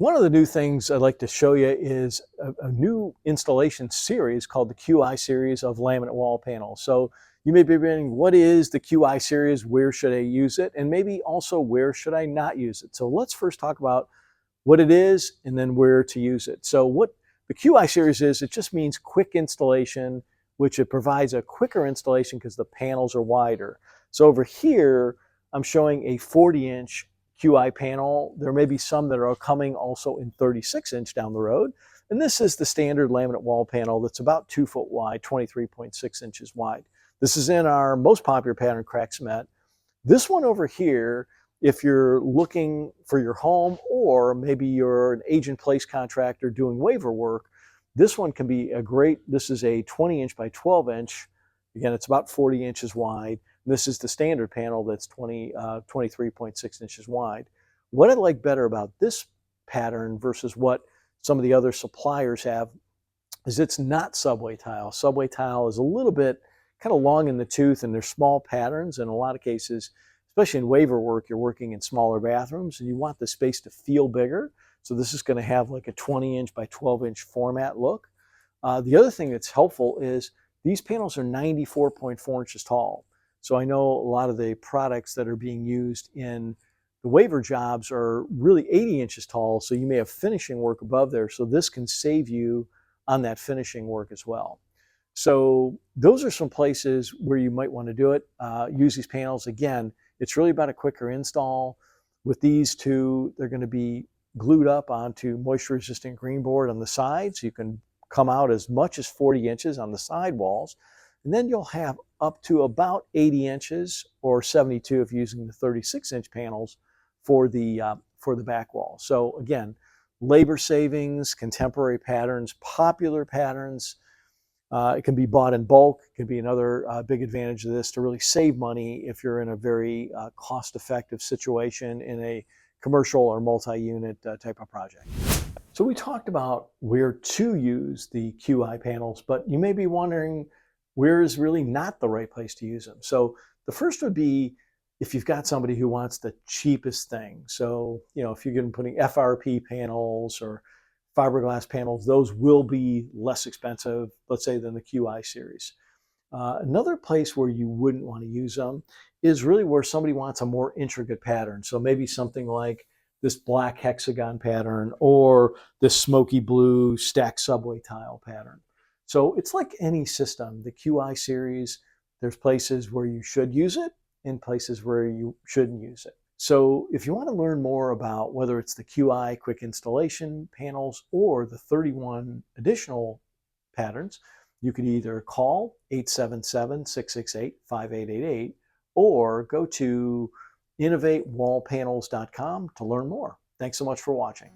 One of the new things I'd like to show you is a new installation series called the QI series of laminate wall panels. So you may be wondering, what is the QI series? Where should I use it? And maybe also, where should I not use it? So let's first talk about what it is and then where to use it. So what the QI series is, it just means quick installation, which it provides a quicker installation because the panels are wider. So over here, I'm showing a 40-inch QI panel. There may be some that are coming also in 36-inch down the road. And this is the standard laminate wall panel that's about 2 foot wide, 23.6 inches wide. This is in our most popular pattern, crack cement. This one over here, if you're looking for your home, or maybe you're an age-in-place contractor doing waiver work, this one can be a great, this is a 20-inch by 12-inch. Again, it's about 40 inches wide. This is the standard panel that's 23.6 inches wide. What I like better about this pattern versus what some of the other suppliers have is it's not subway tile. Subway tile is a little bit kind of long in the tooth, and they're small patterns. In a lot of cases, especially in waiver work, you're working in smaller bathrooms and you want the space to feel bigger. So this is going to have like a 20-inch by 12-inch format look. The other thing that's helpful is these panels are 94.4 inches tall. So I know a lot of the products that are being used in the waiver jobs are really 80 inches tall, so you may have finishing work above there. So this can save you on that finishing work as well. So those are some places where you might want to do it. Use these panels. Again, it's really about a quicker install. With these two, they're going to be glued up onto moisture-resistant green board on the sides. You can come out as much as 40 inches on the side walls. And then you'll have up to about 80 inches or 72 if you're using the 36-inch panels for the back wall. So again, labor savings, contemporary patterns, popular patterns. It can be bought in bulk. It can be another big advantage of this to really save money if you're in a very cost-effective situation in a commercial or multi-unit type of project. So we talked about where to use the QI panels, but you may be wondering, where is really not the right place to use them? So the first would be if you've got somebody who wants the cheapest thing. So, you know, if you're going to putting FRP panels or fiberglass panels, those will be less expensive, let's say, than the QI series. Another place where you wouldn't want to use them is really where somebody wants a more intricate pattern. So maybe something like this black hexagon pattern or this smoky blue stacked subway tile pattern. So it's like any system. The QI series, there's places where you should use it and places where you shouldn't use it. So if you want to learn more about whether it's the QI quick installation panels or the 31 additional patterns, you could either call 877-668-5888 or go to innovatewallpanels.com to learn more. Thanks so much for watching.